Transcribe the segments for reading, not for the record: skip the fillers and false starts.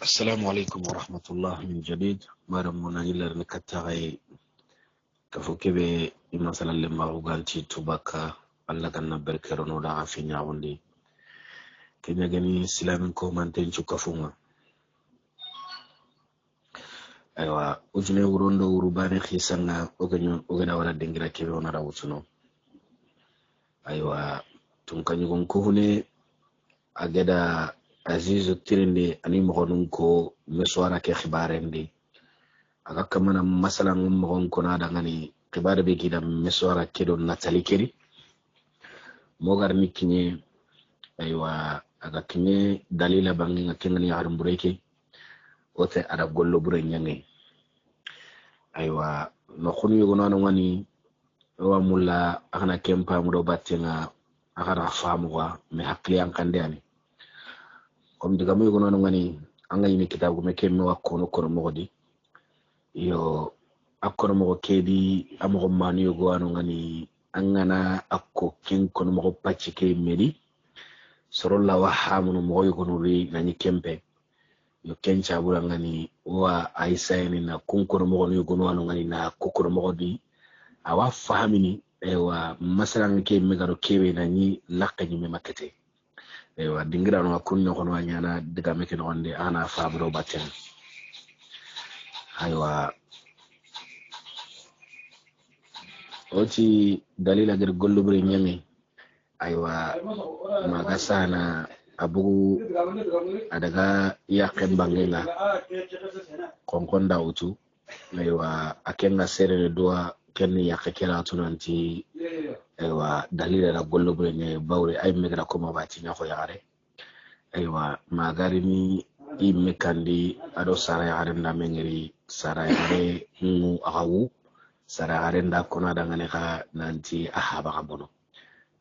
السلام عليكم ورحمة الله من جديد. مرم منايلر نكتاغي كفو كبه مثلا لما غانتي توباكا الله كان بركرونو دا عافين يعوندي كنا جني سلامكو مانتين شو كفوما. أيوة وجني وروندو ورباني خيسانا وغنا ولا دنجرا كبه ونرا وچنو. أيوة تنكن يكون كهوني أجدا Aziz tirinde ani mogonun ko meswara ke khibarendi aga kamana masalan mogon ko na dangani khibare be kida meswara ke don natali keri mogar nikinye aywa aga kinye dalila bangi ngakengani yarum bureke ote ada gollo bure nyange aywa no khunu yugo nanu ngani wa mulla agana kempa mudo battenga agara famu wa me hakli an kandani comme diga muy gono ngani anga yimi kitabu me kemme wakkono kono mogodi yo akkono mogo kedi amogo manu yo goano ngani angana akko ken kono mogo pacci ke medi sorolla wa hamuno mogo yo gono ri nani kempe yo kencha bura ngani wa aisayni na kunkono mogo yo gono anu ngani na kokono mogo di awa fahamini ewa masalan ke megaro kewe nani lakani me makete ewa dingira no kunno kono wanyana diga meke no onde ana fabro batten aywa oti dalila gir gollo bure nyame aywa maga sana abu adaga yaqen bangenga konkonda utu aywa akenga sere doa kenni yaqekela tunanti aywa dalila la gollo bure nyame bawre ay megra ko mabati nyako yare aywa magari ni imme kandi ado sara yare nda mengeri sara yare ngu agawu sara yare nda kona dangane ka nanti ahaba ka bono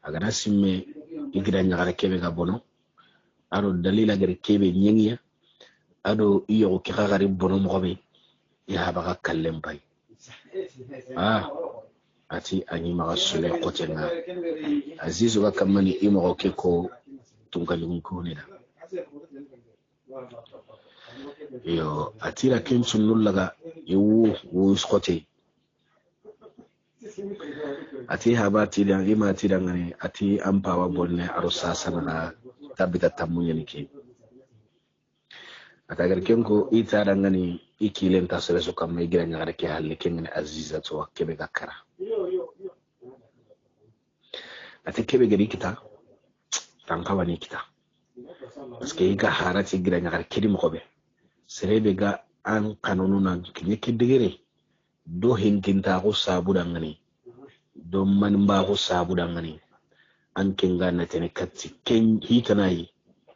agana simme igira nyagare kebe ka bono ado dalila gari kebe nyengiya ado iyo ki gari bono mobe ya haba ka kallem bay ati ani maga sule qotenga azizu ga kamani imo ke ko tungalun ko ne da yo atira kensun nullaga yu woskote ati habati da ima ati da ngani ati ampawa bonne arusa sana tabita tamunya nike atagar kenko ita da ngani ikilen tasere so kam mai gira ngare ke halle kenni aziza to kebe gakara ati kebe gari kita tankawani kita parce que iga harati gira ngare kedi mokobe serebe ga an kanunu na kinye kidigere do hinkinta ko sabu dangani do man ba ko sabu dangani an kinga na tene katti ken hitanayi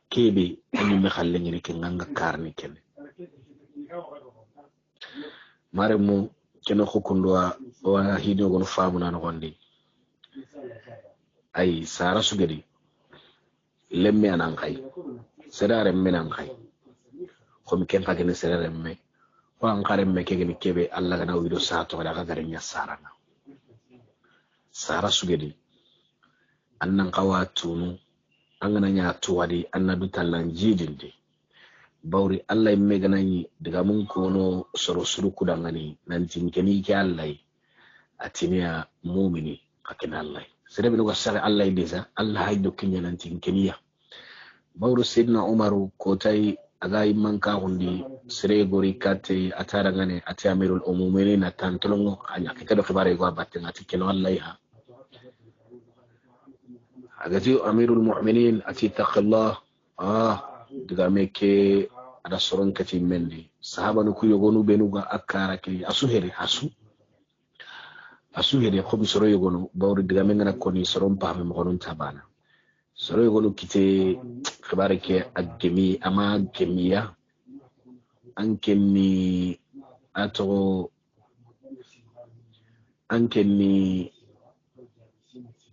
kebe ani me khalle ngini kinga karni ken maremu keno khukundwa wa hido gon faamu na ngondi ay sara sugedi lemme anan kay serare menan kay komi ken kagene serare me ko an kare me kegeni kebe alla gana wido sato daga garenya sarana sara sugedi annan qawatunu angana nya tuwadi annadu talanjidinde bawri alla imme ganani daga mun kono soro suru kudangani nantin keni ke alla atinia mu'mini akina alla serebe no gasare alla idesa alla haydo kinya nantin keniya bawru sidna umaru kotai aga imman ka hundi sere gori kate atara ngane ati amirul umuminin na tantolongo anya kedo khibare go batte ngati keno allah agati amirul mu'minin ati taqallah diga meke ada soron kati mendi sahaba no kuyo gonu benuga akara ke asuhere asuhere ko bisoro yogonu bawri diga mengana koni soron pame mo gon tabana soro yogonu kite khibare ke agemi ama gemiya ankenni ato ankenni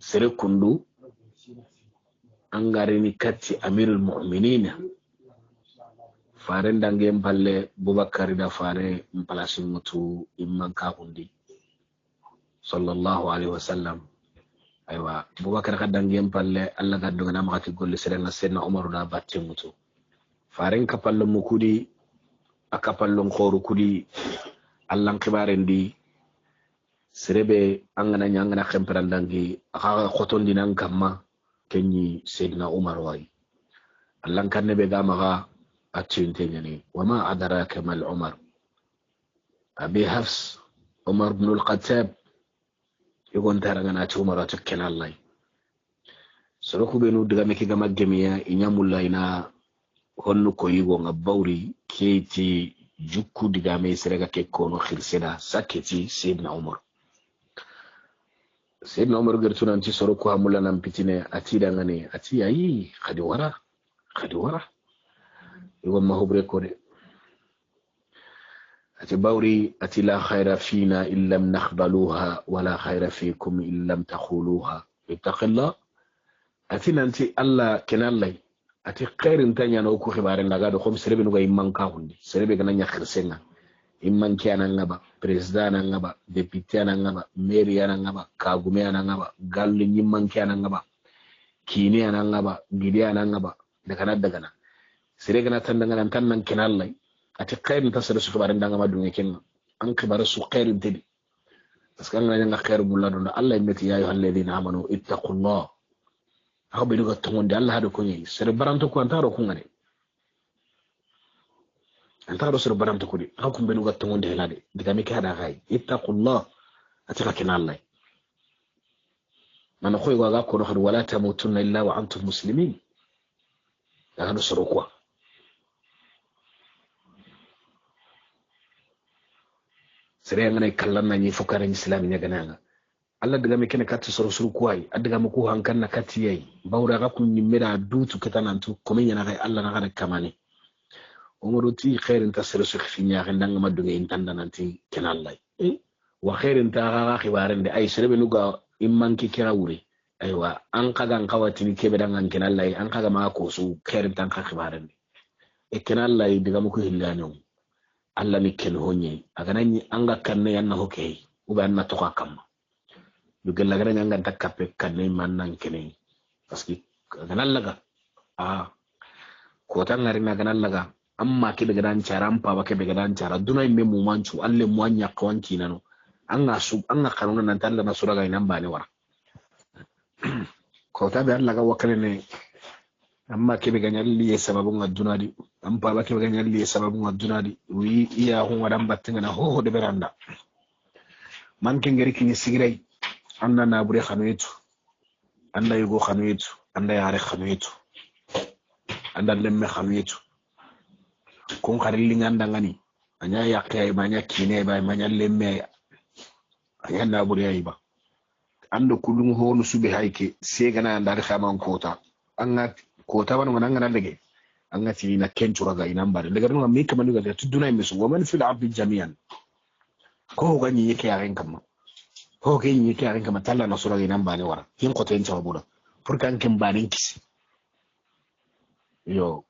sere kundu angarini katti amirul mu'minin fare ndange mballe bubakar da fare mpalasi mutu imman ka hundi sallallahu alaihi wasallam aywa bubakar kadange mballe alla gaddo ngana makati golle sere na senna umar da batte mutu faren kapallo mukudi akapallon khoru kudi allan kibarendi serebe angana nyangana khemperandangi aka khotondi nan kamma kenyi sayyidina umar wai allan kanne be gamaga atintengani wama adraka mal umar abi hafs umar ibn al-khattab يقول ترى أنا أتومر أتكلم الله سرقوا بينو دعامي كي جماعة جميع إنيا ملاينا هنو كويغو نبوري كيتي جوكو دعامي سرقة كيكونو خيرسنا سكتي سيدنا عمر قرتونا أنتي سرقوا همولا نمبتيني أتي دعاني أتي أي خدي ورا يقول ما هو بريكوري أتي باوري أتي لا خير فينا إن لم نقبلوها ولا خير فيكم إن لم تقولوها اتق الله أتي ننتي الله كنالله أتي خير انتانيا نوكو خبارين لغادو خم سربي نوغا إمان كاوندي سربي غنانيا خرسينا إمان كيانا نغبا بريزدانا نغبا ديبيتيانا نغبا ميريانا نغبا كاغوميانا نغبا غالي نيمان كيانا نغبا كينيانا نغبا غيديانا نغبا دكانا سربي غنا تندغنا تنن كنالله ati khairin tasara su kibarin danga madunga kenga an kibar su khairin tedi paska ngana nga khair bulla don Allah yimeti ya ayyuhal ladina amanu ittaqullah aw bi duga tongonde Allah hado ko nyi sere baranto ko antaro ko ngane antaro sere baranto ko di aw ko be duga tongonde helade diga mi kada gai ittaqullah ataka ken Allah man khoy ga ko no hadu wala tamutunna illa wa antum muslimin daga no soro ko sere ngane kallan nani fukara islami nya gananga alla daga me kene katti soro suru kuwai adaga mu ko hankan na katti yayi bawra ga kun nimira dutu ketanantu komenya na gai alla na ga kamane umruti khairin tasir su khinya gandanga madunga intanda nanti kenallai wa khairin ta ga khibaran de ay sere be nuga imman ki kira wure aywa an kaga an kawati ni kebe dangan kenallai an kaga ma ko su khairin tan ka khibaran de kenallai daga mu ko hillano Allah ni ken honye aganani anga kanne yanna hoke uba anna toka kamma dugella gana anga takappe kanne mannan kene paski ganalaga ko tan ngari na ganalaga amma ke daga dan cara ampa ba ke daga dan cara dunai me mu manchu alle mu anya kawanki nano anga kanuna nan talla na suraga inan bane wara ko ta be Allah ga wakale ne amma ke be ganyalli e sababun adunadi ampa ba ke be ganyalli e sababun adunadi wi iya hon wadan battinga na ho de beranda man ke ngari kini sigirai anda na bure khanuitu anda yugo khanuitu anda yare khanuitu anda lemme khanuitu kun kharili nganda ngani anya yakke manya kine ba manya lemme anya na bure ayiba ando kulum honu sube hayke segana ndar khaman kota anga kota wan ngana ngana lege anga tini na kenchura ga inamba daga no mi kamanu ga tuduna misu wa man fil abd jami'an ko gani yake yaren kamma ko ke yake yaren kamma talla na sura ga inamba ne wara kin kota yin tawabuda furkan kin banin kisi yo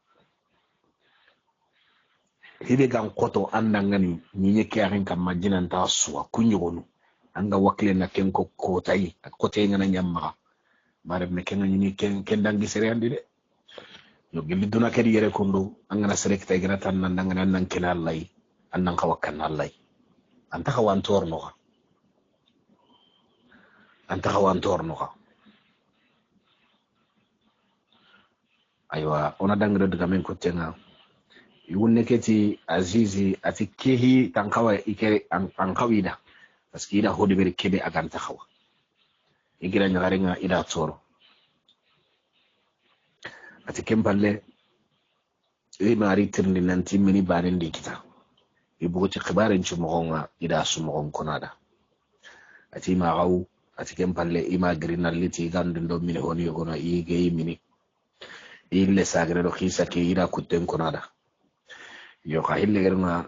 hibe gan koto andangani ni yake yaren kamma jinan ta suwa kunyogonu anga wakle na ken ko kotai kotai ngana nyamma bare me ken ni ken dangi sere andi de yo gelli duna kadi yere kondo angana sere kita igana tan nan ngana nan ken Allah annan kawakkan Allah anta kawan torno aywa ona dangre daga men ko tenga yunne keti azizi ati kehi tankawa ikere an kawida paski ida hodi beri kebe aganta khawa igira nyagarenga ida toro ati kempalle mari tirni nanti mini banen di kita ibuti khibaren chumonga ida sumonga konada ati magaw ati kempalle ima grinaliti gandundo mini honi gona ige mini ille sagre do khisa ke ida kutten konada yo ka ille germa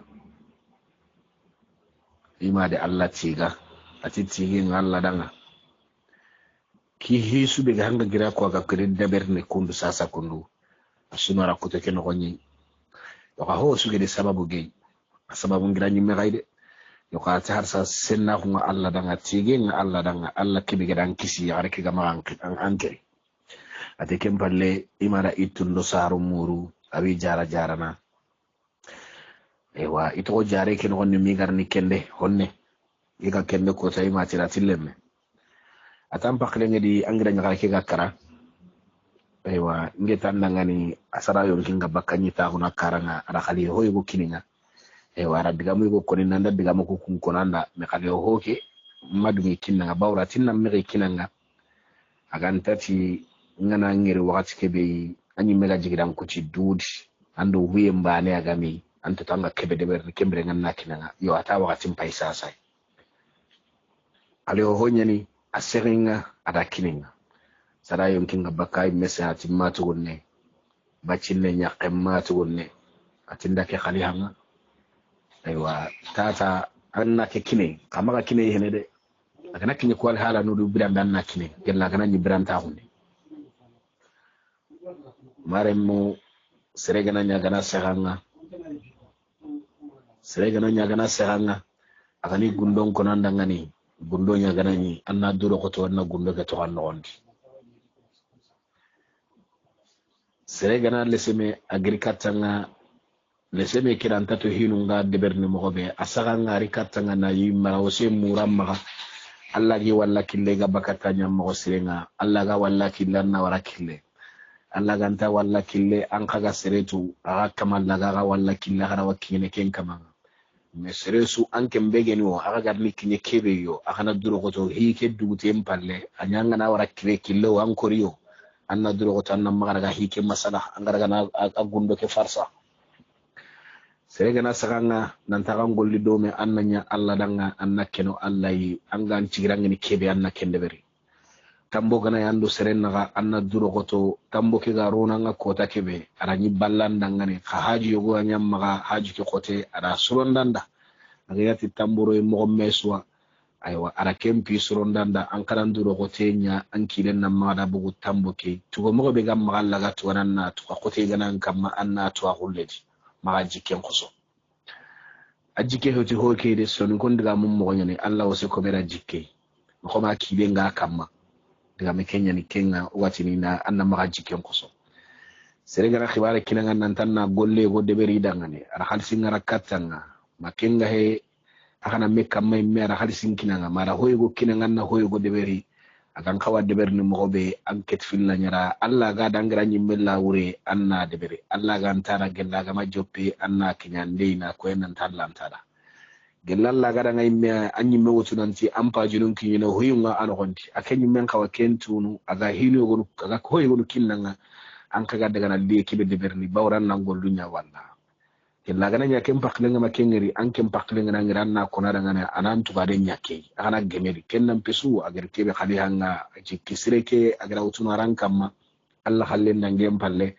ima de Allah tiga ati tigi ngalla danga ki hisu be hanga gira ko ga kire daberne kundu sasa kundu asunara kuto ken gonni yo ka ho suge de sababu gey sababu ngira nyimme gayde yo ka ta har sa senna ko Allah danga tigi nga Allah danga Allah kibi gadan kisi yare ki ga ma an ankere ate kempalle imara itundo saru muru abi jara jarana ewa ito jare ken honni mi garni kende honne iga kende ko tay matira tillemme atam pakle di angira nyaka ke gakara ewa ngeta ndangani asara yon kinga bakkanyi ta huna karanga ara khali hoygo kininga ewa ara digamu go koni nanda digamu ko kun konanda me khali hoke madumi kinanga bawra tinna me kinanga agantati ngana ngiri wakati kebe anyi mega jigidan ko ci dudi ando wiye mbane agami anta tanga kebe de ber kembre nganna kinanga yo ata wakati mpaisa sai ale ho nyani aseringa ada kininga sara yon kinga bakay message matu gonne baccinne nyaqem matu gonne atinda ke khali hanga aywa tata anna ke kine kamaga kine hene de agana kinye ko hala no du bidan dan na kine gella gana ni bidan ta hunde maremo seregana nyagana seranga agani gundon ko nan dangani gundo nyagana ni anna duro ko to na gundo ke to anno ondi seregana leseme agrikatanga leseme kiranta to hinunga deberni mogobe asaganga rikatanga na yimara ose muramma Allah gi walla kille ga bakatanya mo serenga Allah ga walla kille na wara kille Allah ganta walla kille an kaga seretu aga kamal laga ga walla kille gara wakine ken kama me seresu an kembege ni o aga garni kinye kebe yo aga na duro goto hike dugute mpalle anyanga na wara kille o an koriyo an na duro goto an na magara ga hike masala an gara na agundo ke farsa serega na saganga nan tagan golli do me annanya Allah danga annakeno Allah yi angan cigirangani kebe annakende beri tambo gana yando serennaga anna duro goto tambo ke garona nga kota kebe arani ballandangani haji yogo anyamma haji ke kote ara surondanda agayati tamburo e mo meswa aywa ara kempi surondanda ankaran duro gote nya ankilen na mada bugu tambo ke tugo mo be gam magalla ga to nanna to kote gana kamma anna to agulledi maga jikken koso ajike hoti hoke de sonu kondiga mum mo nyane Allah wose ko bera jikke ko ma kibe nga kamma diga me kenya ni kenga watini na anna maga jikken koso serega khibare kinanga nan tanna golle go de beri dangane ara halsin ngara katanga makenga he akana me kamma me ara halsin kinanga mara hoygo kinanga na hoygo de beri akan kawa de berni mo be anket filla nyara Allah ga dangra nyimmella wure anna de beri Allah ga antara gella ga majoppe anna kinyande na ko en tallantada gelalla ga danga imme anyi me wotunanti ampa junun kinyino huyunga anogonti akenyi men kawa kentunu aga hino gonu aga hoygo kinnanga an kaga daga na de kibe de berni bawran na gollunya walla gella ga nya kem paklenga makengeri an kem paklenga na ngiran na kona daga na anan tuga de nyake ana gemeri kennan pesu agar kebe khali hanga jikki sireke agar utuna ran kamma Allah hallen nangem palle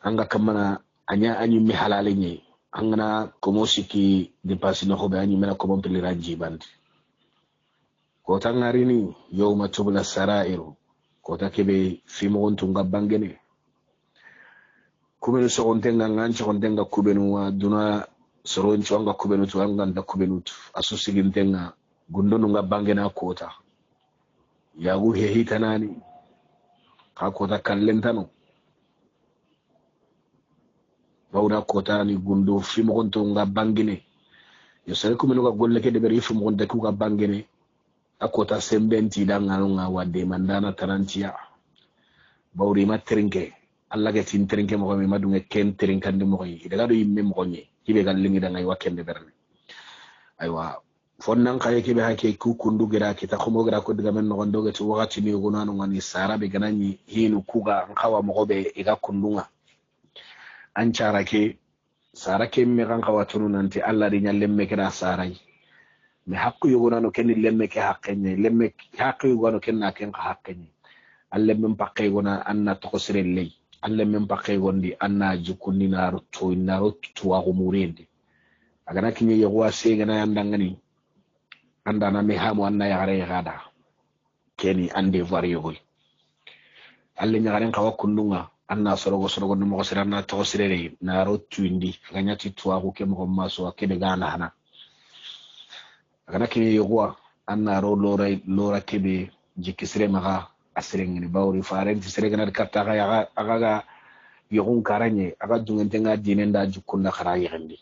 anga kamana anya anyi mi halale nyi angana komo siki de pasi no hobe anyi mena komo pili ranji bandi ko tangari ni yawma tubla sarairu ko takebe fimo tunga bangene kubenu sogontenga ngancho kontenga kubenu wa duna soroncho anga kubenu tu anga nda kubenu tu asusigintenga gundonu nga bangena kota yagu hehi kanani ka kota kallentano bawda kota ni gundo fimo konto nga bangene yo sare kubenu ga golle ke de beri fimo konta ku ga bangene akota sembenti danga nga wadde mandana tarantia bawri matrinke Allah ga tin trinke mo mi madunga ken trinkande mo yi daga do yimme mo nyi kibe gal lingi da ngay wakende berne aywa fonnan kay kibe hake ku kundu gira kita ko mo gira ko diga men no gondo gati wakati ni go nanu ngani sara be ganani hinu kuga kawa mo be iga kundunga an charake sara ke mi kan kawa tunu nanti Allah di nyallemme kira sarai mi hakku yugo nanu ken lemme ke hakkenye lemme hakku yugo nanu ken na ken hakkenye alle men pakke gona anna to ko sirelle alle men pakke gondi anna jukundi naru to wa umurende agana kinye yewa sega na yandangani anda na me hamu anna yare gada keni ande vario goy alle nyaren kawa kundunga anna sorogo no mo sirana to sirere naru tuindi ganyati to wa ke mo maso akede gana hana agana kinye yewa anna ro lora kebe jikisire maga asirengini bawri farenti seregana karta aga yogun karanye aga dungentenga dinenda jukunda khara yigandi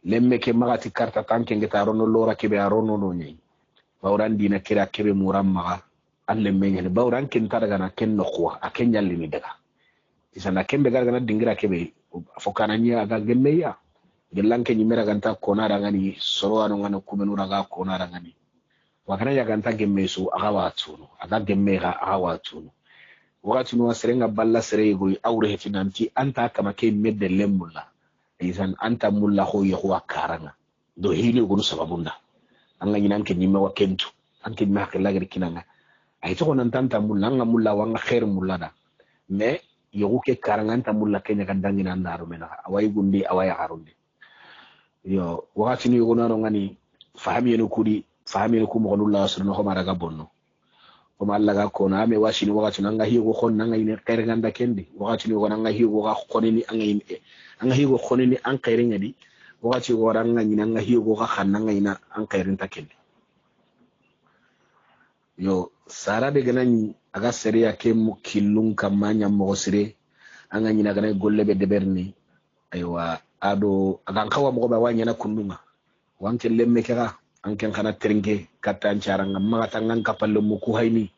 lemme ke magati karta tanke ngeta rono lora kebe arono no nyi bawran dina kira kebe muram maga alle menyane bawran ken taraga na ken nokwa akenya limi daga isana kembe garga na dingira kebe fokana nya aga gemmeya gelanke nyimera ganta kona rangani soro anu ngana kumenu raga kona rangani wakana ya ganta gemmesu aga watuno aga gemmega aga watuno wakati no serenga balla serego awre hefinanti anta kama ke medde lemmulla isan anta mulla ho yeho akaranga do hili gonu sababunda anga nyinanke nyimme wakentu anke ma khalla gari kinanga ay to nan tanta mulla nga mulla wanga khair mulla da me yogu ke karanga anta mulla kenya kan dangina ndaro mena away gundi away harundi yo wakati ni yogo nano ngani fahami no kudi fahami no kumo Allah subhanahu wa ta'ala bonno kuma Allah ga ko na me washini wakati nanga higo khon nanga ine khair ganda kendi wakati ni nanga higo ga khonini anga higo khonini an khairin ngadi wakati go ranga nyinanga higo ga khananga ina an khairin takendi yo sara de ganani aga seriya ke mu killun kamanya mo sire anga nyina gana golle be deberni aywa ado aga kawa mo ba wanya na kundunga wanke lemme kera anken kana teringe katan charanga magata ngan kapalle mu ku hayni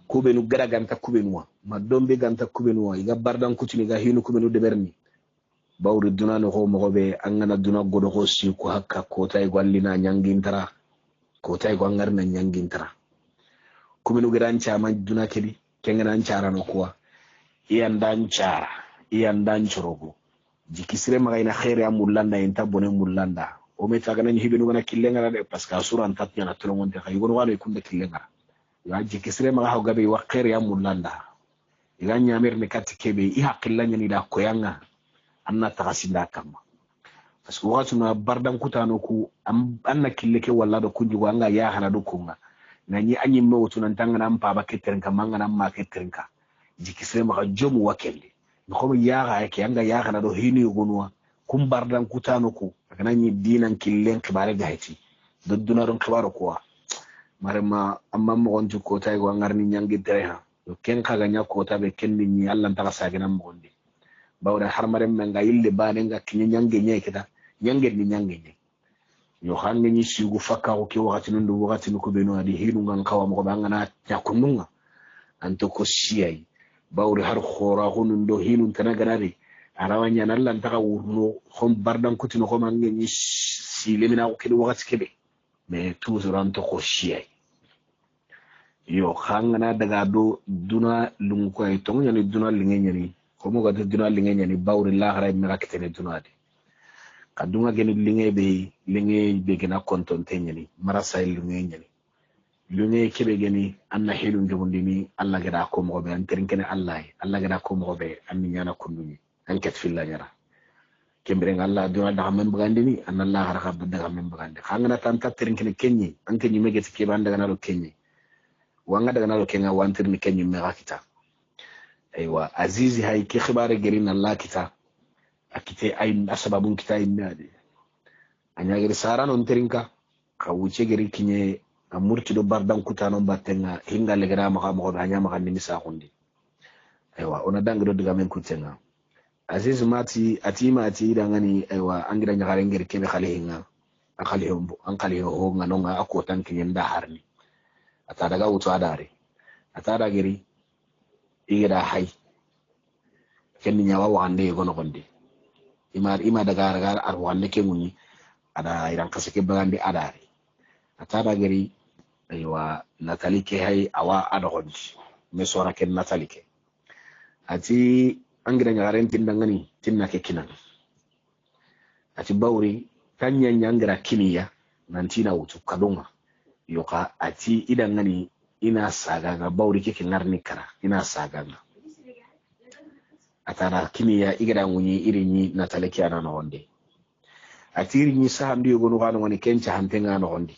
kubenu gara ganta kubenu ma dombe ganta kubenu iga bardan kutini ga hinu kubenu deberni bawri dunano ho mo be angana duna godo ko si ko hakka ko tay gwallina nyangintara ko tay go ngarna nyangintara kubenu gidan chama duna kedi kengana nchara no kwa iyandan chara iyandan chorogo jikisire magayna khair ya mulanda inta bone mulanda o me tagana ni hibinu gana killenga de parce que asura antatnya na tolongonte kay gono wano ikunde killenga ya jikisire maga ha gabe wa khair ya mulanda iganya mer ne katikebe i hakillanya ni da koyanga anna tagasinda kama parce que watu na bardan kutano ku anna killeke walla do kunji wanga ya hana do kunga nani anyi mewtu nan tanga nan pa ba ketrenka manga nan ma ketrenka jikisire maga jomu wakelle ko yaga yake anga yaga na do hini gunwa kum bardan kutano ku kana ni dinan killen kibare gaiti dodduna don kibaro ko marema amma mo gonju ko tay go ngarni nyangi tere ha do ken kaga nya ko tabe ken ni Allah ta sagina mo gondi bawda har marem nga yille bane nga kinyi nyangi nye kita nyangi ni nyangi nye yo hanne ni sigu fakka ko ke wakati ndu wakati ko beno adi hinu ngan kawa mo banga na yakununga anto ko siyai bawri har khora hunun do hinun tanaganari arawanya nalla ntaka wurno khom bardan kutino ko mangi ni silemina ko kedi wakati kebe me toujours anto ko siyai yo khangana daga do duna lungu ko ay tonga ni duna lingenya ni ko mo gadu duna lingenya ni bawri la khara mi rakitene duna de kadunga geni linge be gena konton tenyani marasa lingenya ni lunge kebe geni anna helun jomundini alla gada ko mo be an terinkene alla gada ko mo be an nyana kunduni an ket filla nyara kembere alla duna da men bagandini anna alla haraka daga men bagande khangana tanta terinkene kenyi an kenyi megeti ke banda gana lo kenyi wanga daga na lo kenga wantir ni kenyi me rakita aywa azizi hay ke khibare gerin alla kita akite ay asbabun kita inade anya gari sarano terinka ka wuce gari kinye amurti do bardan kutano battenga hinga legara maka mo hanya maka ni misa hundi aywa ona dangdo diga men kutenga aziz mati atimati dangani aywa angira nyagare ngir kebe khali hinga akhali hombo an khali ho nganonga akotan kinyenda harni ata daga wuto adare ata daga gari igeda hay kenni nyawa wande gono gonde ima daga arwande ke munyi ada iran kasake bagande adare ata daga gari aywa natalike hay awa adogonji me sora ken natalike ati angira nyaren tindangani tinna ke kinan ati bawri tanya nyangira kiniya nantina wutu kadunga yoka ati idangani ina sagaga bawri ke kinarni kara ina sagaga atara kiniya igada ngunyi irinyi natalike ana no honde ati irinyi sahamdi yogonu kanu ngani kencha hantenga no honde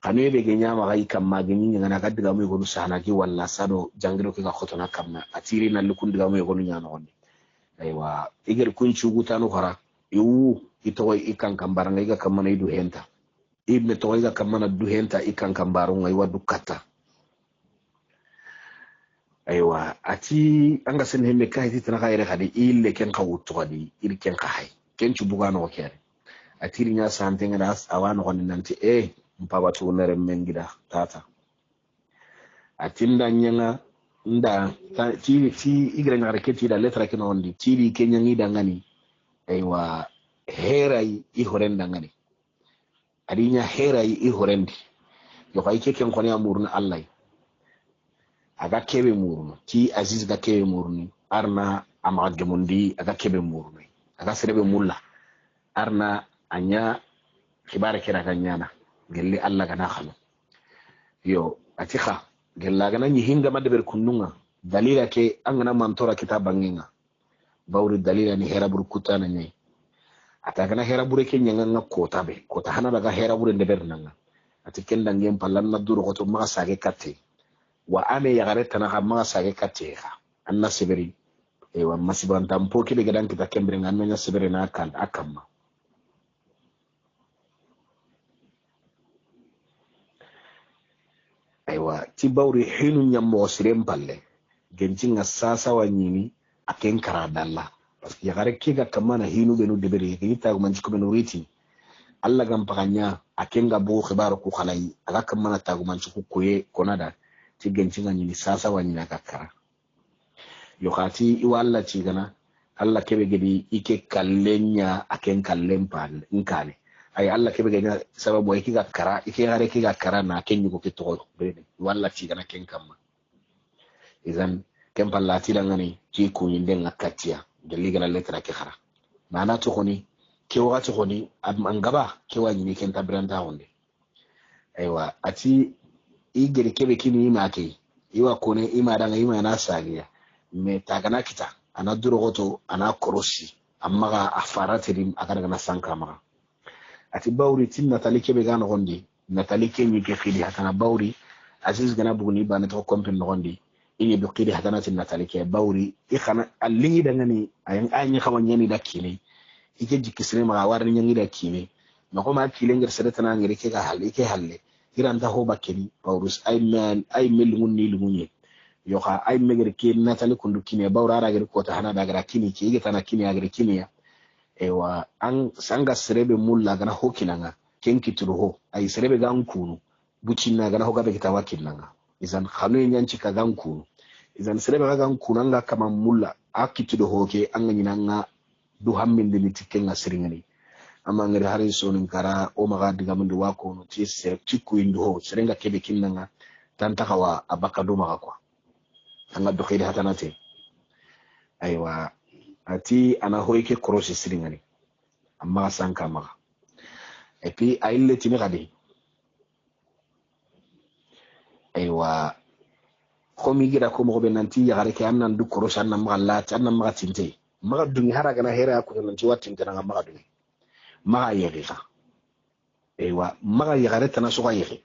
kanu be genya ma gai kam ma genyi ngana kadiga mo yogonu sahana ki walla sado jangiro ki ga khotona kamna atiri na lukundiga mo yogonu nyano honde aywa iger kunchu gutanu khara yu ito ikan kambaranga iga kamana idu henta ibne to iga kamana du henta ikan kambaru ngai wadu kata aywa ati anga sen hembe kai titana khaire khadi ille ken khawutu khadi il ken khay kencu bugano kere atiri nya sante ngada awano kon nanti mpaba tu nere mengida tata atinda nyanga nda ti igra ngare keti da letra kino ondi tiri kenya ngida ngani aywa herai I horenda ngani adinya herai I horendi yo kay keken kon ya murna Allah aga kebe murno ti aziz ga kebe murni arna ama gemundi aga kebe murni aga serebe mulla arna anya kibare kira kanyana gelli Allah gana khalo yo atikha gella gana nyi hinga madber kunnunga dalila ke angana mantora kitabanginga bawri dalila ni hera burkuta na nyai atagana hera bure ke nyanga nga kota be kota hana daga hera bure ndeber nanga atikenda ngem palan na duro goto ma sage katte wa ame ya gareta na ma sage katte ha anna sibiri wa masiban tampo ke daga dan kita kembre nganno nya sibiri na kan akamma aywa ti bawri hinu nyammo sirem palle gencinga sasa wanyini aken karadalla parce que yagare kiga kamana hinu benu debere kita ko manci ko benu riti alla gam paganya akenga bo khibaru ku khalai aga kamana tagu manci ku koye konada ti gencinga nyini sasa wanyini akakara yo khati I walla ci gana alla kebe gedi ike kallenya aken kallen pal inkane ay alla kebe gena sababu ay kiga kara ike gare kiga kara na kenyu ko kitto be walla ci gana ken kamma izan ken pallati dangani ki ku yinde ngakatiya jalli gana letra ke khara mana to khoni ke wati khoni am ngaba ke wani ni ken tabranda honde aywa ati igere kebe kini imake iwa kone ima danga ima na sagiya me tagana kita ana duro goto ana korosi amma ga afaratirim akara na sanka ma ati bawri tin natali kebe gana gondi natali kenyi ke khidi hatana bawri aziz gana buguni bana to kompen gondi ini bi qidi hatana tin natali ke bawri ikhana allingi dangani ayan anyi khawanya ni dakine ike jikisne ma warni nyangi dakine no ko ma kile ngir sedetana ngir ke ga halle ke halle iranta ho bakeni bawrus ay mel ngunni lungunye yo kha ay megere ke natali kundu kine bawra ara gere ko ta hana daga kini ke ige tana kini agere kini ya ewa an sanga serebe mulla gana hokinanga kenki turuho ay serebe gankunu bucina gana hoga be kitawakinanga izan khanu nyanci ka gankunu izan serebe gankunu anga kama mulla akitudo hoke anga nyinanga du hamminde ni tikenga siringani amma ngere hari sonin kara o maga diga mundu wako no ti ser tikku indu ho serenga kebe kinnanga tanta kawa abaka do maga kwa anga do khidi hatanate aywa ati ana hoyke krosi siringani amma sanka maga et puis ayille tini gadi aywa khomi gira ko mo be nanti ya gare ke annan du krosi annan maga lati annan maga tinte maga dungi haraga na hera ko nanti watin tan maga dungi maga yegiga aywa maga yagare tana so yegi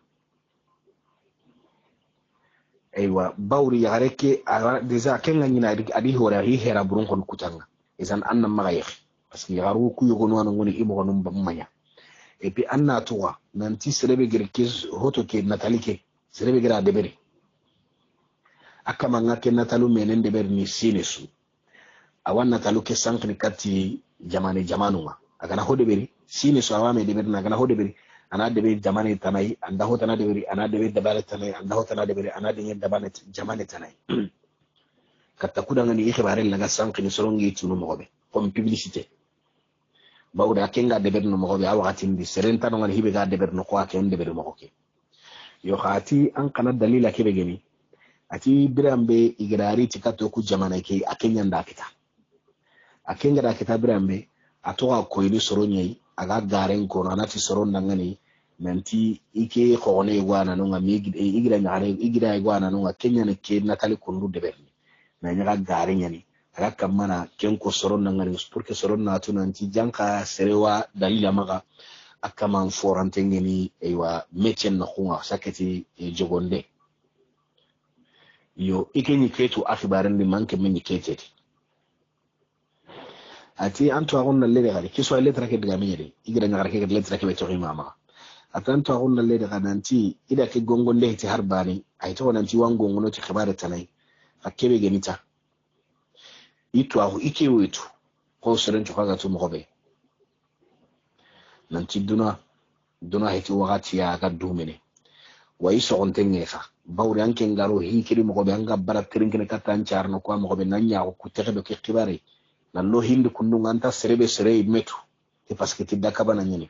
aywa bawri yagare ke deja kenga nyina adi hora hi hera burun kon kutanga izan anna maga yegi parce que yagaru ku yogo no ngoni imo gonum bamanya et puis anna towa nanti serebe gerkes hoto ke natalike serebe gira debere akama ngake natalu menen debere ni sinesu awan natalu ke sankni kati jamanuma agana hodeberi sini so awame deberi na agana hodeberi ana deberi jamane tanai anda hotana deberi ana deberi dabale tanai anda hotana deberi ana deberi dabane jamane tanai katta kudanga ni ikhbare laga sankni sorongi tunu mogobe comme publicité bawda kenga deberi no mogobe awati ndi serenta no ngani hibe ga deberi no ko aken deberi mogoke yo khati an kana dalila kebe geni ati birambe igrari tikato ku jamana ke akenya ndakita akenga da kita birambe atoka koyni soronyai aga garen ko nanati soron dangani nanti ike khone gwana no ngami igira nyare igira gwana no kenya ne ke natali kundu deberni na nyaga garen yani aga kamana kenko soron dangani pour que soron na tu nanti janka serewa dalila maga akama forante ngeni ewa mechen na khunga saketi jogonde yo ike ni ketu akhbaran di manke meni keteti ati anto agonna lede gari kiso letra ke diga meyede igira ngara ke letra ke beto mama atanto agonna lede gananti ida ke gongonde ti harbani ay to nanti wango ngono ti khabare tanai akebe genita itu ahu ike wetu ko seren to kaga to mobe nanti duna heti wakati ya ga dumene wa iso ontenge fa bawri anke ngaro hikiri mo be anga bara trinkene katan charno ko mo be nanya ko tebe ke kibari nan lo hindu kundu nganta serebe sere metu e parce que tidda kabana nyini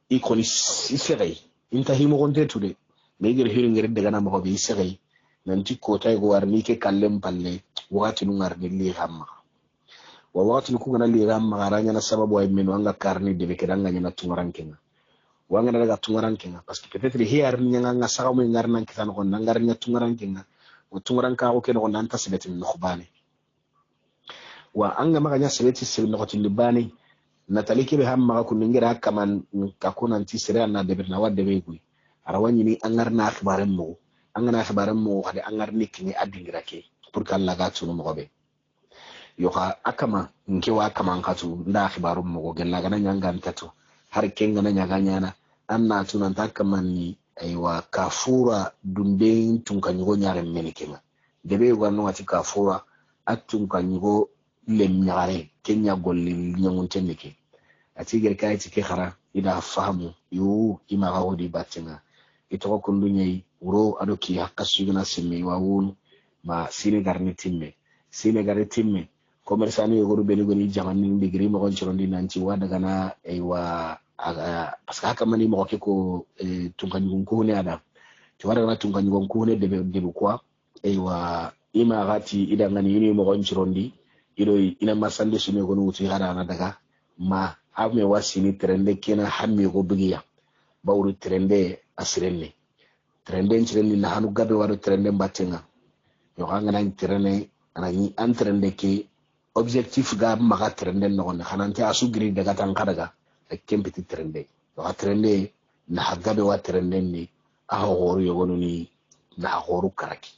i koni sisere inta himo gonte tude me gere hiru ngere daga na mo be sere nanti ko tay go warni ke kallem palle wakati nu ngarni li hamma wa wakati ku ngana li hamma garanya na sababu ay meno anga karni de be kedanga nyana tungarankenga wanga daga tungarankenga parce que peut-être hier nyanga nga sagamu ngarna kitan ko nangarnya tungarankenga o tungaranka ko ken ko nanta sebeti no khubani wa anga maganya sebeti sel no khoti libani natali ke be hamma ko ningira kaman kakuna anti sere na de na wadde be gui arawani ni angarna akhbaram mo angana akhbaram mo hade angarni kini adingira ke pour que Allah ga tunu mo be yoka akama nkewa akama nkatu nda akhbarum mo gella gana nyanga nkatu har kenga na nyaga nyana anna tunan takamani aywa kafura dumbe tunkanyigo nyare menikema debe gwanu ati kafura atunkanyigo lemnyare kenya golli nyamuntenike ati gerka iti ke khara ida fahamu yu ima gawdi batinga itoko kundunyei uro adoki hakasuguna simme wawun ma sine garni timme commerçant yo goru beni goni jamani digri mo gon cirondi nanci wada gana aywa parce que haka mani mo ko tunkanyi ko ne ada to wada gana tunkanyi ko ne de quoi aywa ima gati ida ngani yini mo gon cirondi ido ina masande sunu gonu wuti gara na daga ma ame wasini trende kena hamme go bigiya bawru trende asirenne trende cirendi na hanu gabe wado trende mbatenga yo hanga nan trende anani antrende ke objectif ga maga trende no na hanante asu giri daga tan kadaga kempiti trende wa trende na hagabe wa trende ni a horu yogonu ni na horu karaki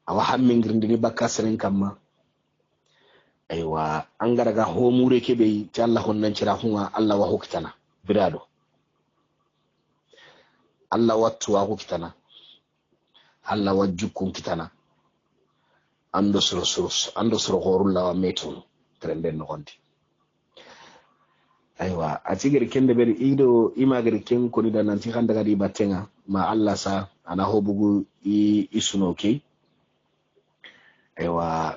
awa hammin girndi ni bakka seren kamma aywa angara ga homure kebe ti Allah honnan cira hunwa Allah wa hokitana birado Allah wattu wa hokitana Allah wa jukkun kitana ando soro horulla wa metun trende no gondi aywa atigere kende beri ido imagere ken ko ni dananti kan daga di batenga ma Allah sa ana hobugu isuno ke aywa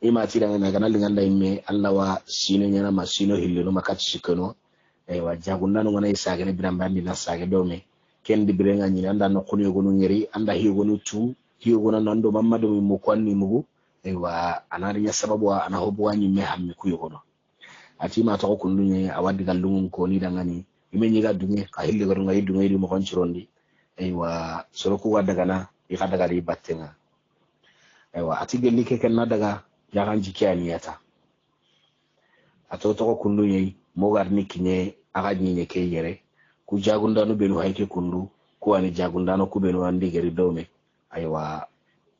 ima tira na ganal nganda imme Allah wa sino nyana ma sino hillo makati sikono aywa jagunda no ngana isagere birambandi na sage dome ken di birenga nyina anda no khuni gonu ngeri anda higonu tu higonu nando mamado mi mukwanni mugu aywa anari ya sababu ana hobuwa nyimme hammi kuyono ati ma to ko ndunye awadi gallungun ko ni dangani imenyi ga dunye ka hilli garu ngai dunye di mo kon cirondi aywa soro ko wadaga na i kadaga di battenga aywa ati gelli ke ken daga jagan jikiani yata ato to ko ndunye mo garni kinye aga nyinye ke yere ku jagunda no belu hayke kundu ko ani jagunda no ku belu andi geri dome aywa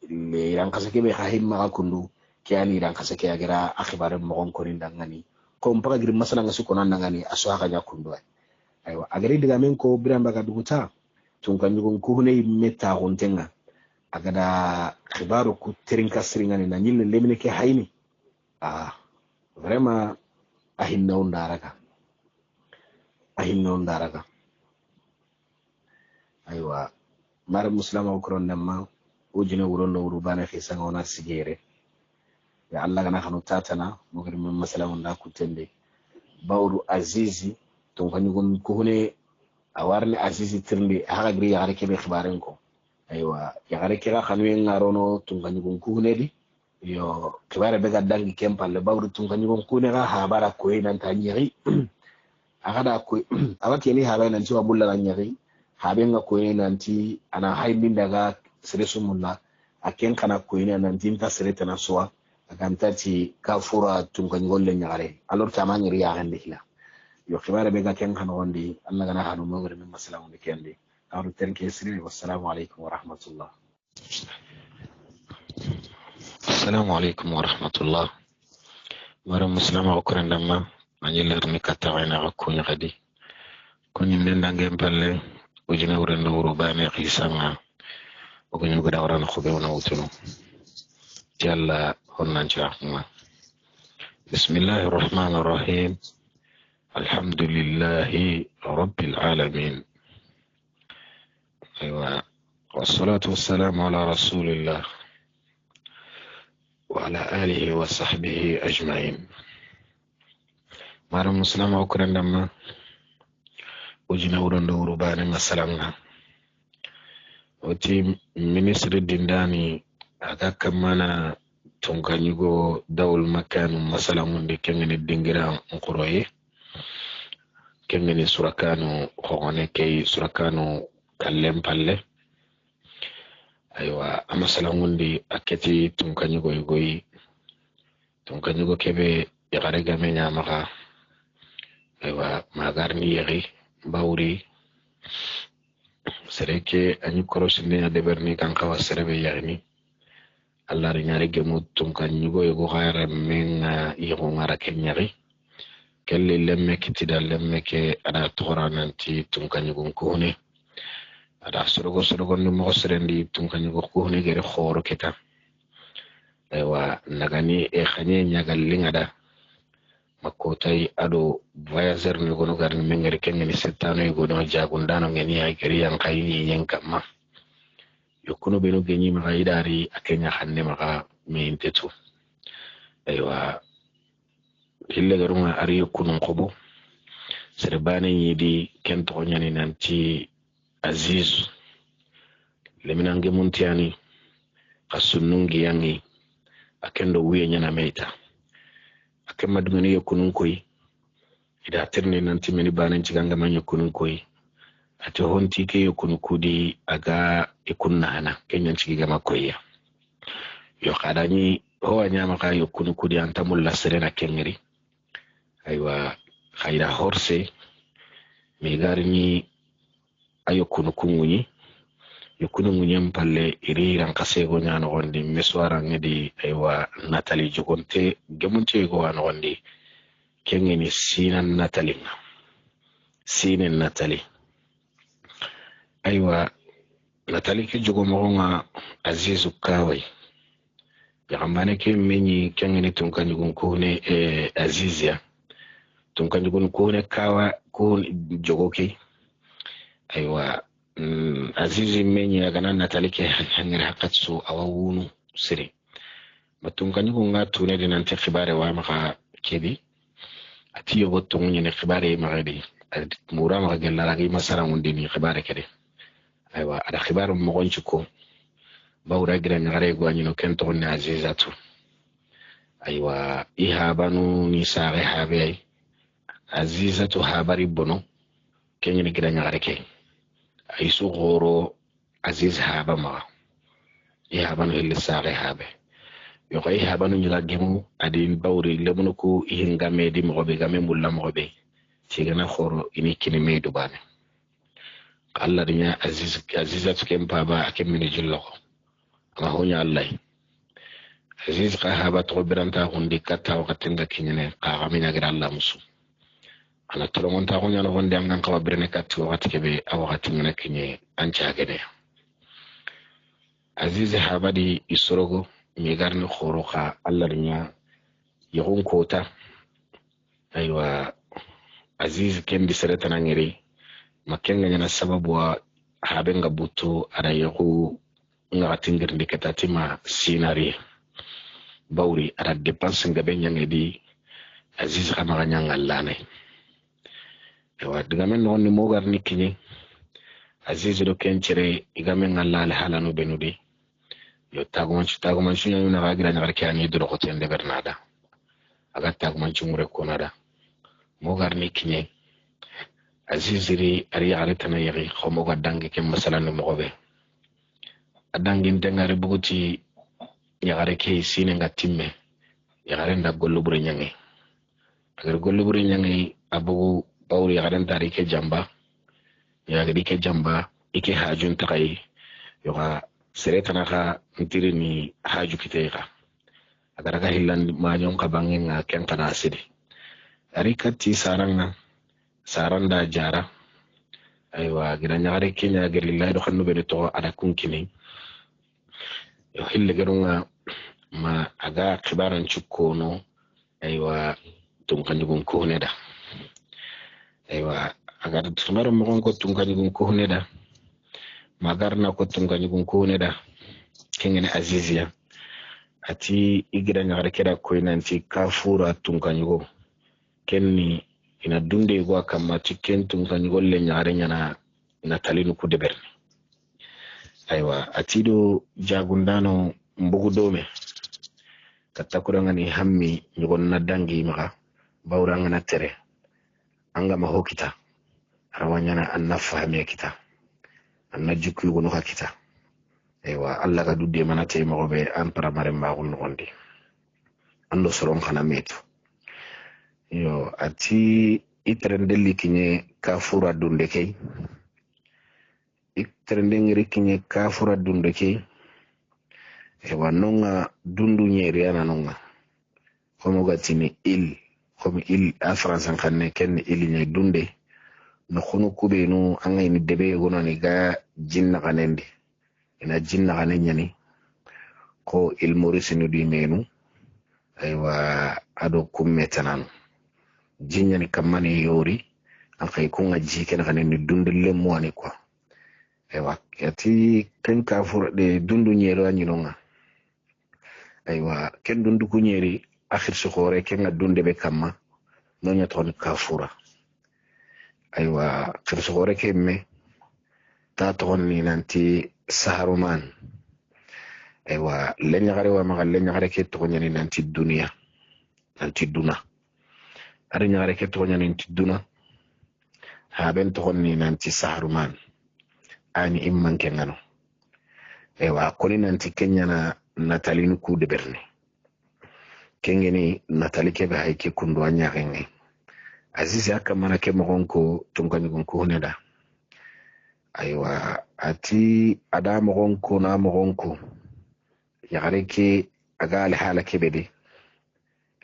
le ran kasake be hahimma kundu kiani ran kasake agira akhbaru mo kon ko ndangani ko mpaka giri masala ngasi ko nan ngani aso haka nya kundu aywa agari diga men ko biramba ga duguta tun kan yugo ko ne meta hontenga agada khibaru ku terinka siringani na nyille lemine ke hayni vraiment ahinna undaraga aywa mar muslima ko ron namma ujine wurondo wuru bana fi sanga ona sigere ya Allah gana hanu tatana mo gari min masala wanda ku tende bawru azizi to fanyu gon ko hune awarni azizi tirndi haga gri ya gareke be khibaren ko aywa ya gareke ga khanu en ngarono to fanyu gon ko hune di yo khibare be gaddangi kempalle bawru to fanyu gon ko ne ga habara ko nan ta nyiri agada ko awati ni habay nan ci wa bulla nan nyiri haben ga ko nan ti ana haybin daga siresumulla aken kana ko nan tinta sireta na suwa akantati kafura tunganyol le nyare alors tamani riya hande hila yo khibara be ga ken kan wondi Allah gana hanu mo gari min masalamu de kende aru terke sirri wassalamu alaikum wa rahmatullah assalamu alaikum wa rahmatullah mara muslima ko rendama anyiler mi katawena ko ni gadi ko ni ndenda ngem palle ujina wurendo wuro bane xisanga o ko ñu ko dawran ko be wona wutuno yalla هنا نجاحنا بسم الله الرحمن الرحيم الحمد لله رب العالمين. أيوة، والصلاة والسلام على رسول الله وعلى آله وصحبه أجمعين. مارا مسلم وكرن لما وجنا ورندو ربان مسلمنا وتي منسر الدنداني أكا كمانا تنكنيغو دول مكان مسلمون دي كنغن الدنجران نقروي كنغن سركانو خوني كي سركانو كلم بالله. أيوة مسلمون دي أكتي تنكنيغو يغوي تنكنيغو كبه يغارغا مينا مغا. أيوة ماغارني يغي باوري sereke anyi korosinde ya deberni kan kawa serebe yani Allah rinyari gemutum kan nyugo yogo khayra menga yogo ngara kenyari kelle lemme kitida lemme ke ada torananti tum kan nyugo kohne ada sorogo no mo serendi tum kan nyugo kohne gere khoro keta ewa nagani e khanye nyagal lingada makotai ado voyager ni gono garni mengere kengeni settano e gono jagundano ngeni ay keri yang kayni yenkama yokuno beno genyi ma idari akenya hanne maka meintetu. Aywa hille garunga ari yokuno qobo serbane yidi kento nyani nanti Aziz leminange muntiani kasunungi yangi akendo wiye nyana meita akema dungani yokunun koy ida terne nanti meni banan ciganga man yokunun koy ate honti ke yokunu kudi aga ikunna hana kenyan cigiga makoya yo kadani ho nyama ka yokunu kudi antamul la serena kengeri. Aywa khayra horse mi garni ayokunu kungunyi yokunu munyem palle iri ran kasego nyano gondi meswara ngedi. Aywa Natali jogonte gemunte go wan gondi kengeni sinan Natali. Aywa Natali ke jogo mogonga Azizu Kawai yakambane ke menyi kengeni tunkanyugun kuhune Azizia tunkanyugun kuhune kawa kuhune jogo ke. Aywa Azizi menyi agana Natali ke hangere hakatsu awawunu siri matunkanyugun nga tune dinante khibare wa maka kedi ati yogo tungunye ne khibare magadi mura maka gelalagi masara ngundini khibare kede. Aywa ada khibaru mogonchuko bawra gira ngare gwanyino kento ne Azizatu. Aywa ihabanu ni sare habe Azizatu habari bono kenyi gira ngare ke aisu goro Aziz haba ma ihabanu hille sare habe yo ko ihabanu nyila gemu adi bawri lemuno ko ihinga medi mobe game mulla mobe tigana khoro ini kini medu bane Allah dinya Azizatu kempa ba akemini jullo ma honya Allah Aziz ka haba to biranta hundi kata wakatinga kinyene ka gamina gira Allah musu ana tolongon ta honya no honde am nan ka birne katti wakati kebe awakati ngene kinye ancha gene. Aziz haba di isorogo mi garni khoro ka Allah dinya yahun kota. Aywa Aziz kendi sereta nangiri makenga nyana sababu wa habenga butu ada yahu nga tingir ndikatatima sinari bawri ada depanse nga benyang di Aziz kama ganyang allane. Ewa digamen no ni mogar nikini Aziz do kenchere igamen allale halanu benudi yo tagumanchu nyu na gagira na garkiani do ko tende bernada aga tagumanchu mure konada mogar nikini Aziziri ari aretana yari khomo ga dangi ke masalan mo gobe adangin tengare buguti yagare ke sine nga timme yagare nda gollo buri nyangi agar gollo buri nyangi abugu bawri yagare ndari ke jamba yagari ke jamba ike hajun takai yoga seretana ka ntiri ni haju kiteka agar ga hillan majon ka bangin nga ken kana asidi ari katti saranda jara. Aywa gira nyagare kenya gerilla do xannu bene to ada kunkini yo hille gerunga ma aga khibaran cukkono. Aywa tum kanjugun ko ne da aywa agar tunaro mo ko tunga ni ko huneda magarna ko tunga ni ko huneda kengene azizia ati igira nyare keda ko inanti kafura tunga ni go kenni ina dunde go kamma tikken tunga ni golle nyare nyana ina talinu ku deberni aywa atido jagundano mbugu dome katakura ngani hammi nyugon na dangi maka bawranga na tere anga ma hokita rawanyana anna fahme kita anna jukku gono kita aywa alla ga dudde manate mo be an paramare magul nondi ando soron khana metu yo ati itrendelli kinye kafura dunde kay itrendengi kinye kafura dunde kay ewa nonga dundu nyeri yana nonga komo gatini komi a France kanne ken il nyai dunde no khunu kube no anga ni debe gono ni ga jinna kanende ina jinna kanenya ni ko il Maurice no di menu aywa ado kummetanano jinya ni kamani yori an kay kunga jike na kanende dunde le mwani kwa aywa yati ken ka de dundu nyero anyinonga aywa ken dundu ku nyeri akhir su khore ken dunde be kamma no nyaton kafura aywa akhir su khore kemme ta ton ni nanti saharuman aywa lenya gare wa magal lenya gare ke to nyani nanti dunia nanti duna ari nyare ke to nyani nanti duna ha ben to ni nanti saharuman ani imman kengano aywa koni nanti kenya na natalin ku de berne kengeni natali ke ba hayke kundu anya genge azizi akamana ke mogonko tungani gonko huneda aywa ati ada mogonko na mogonko yagare ke aga alhala ke bede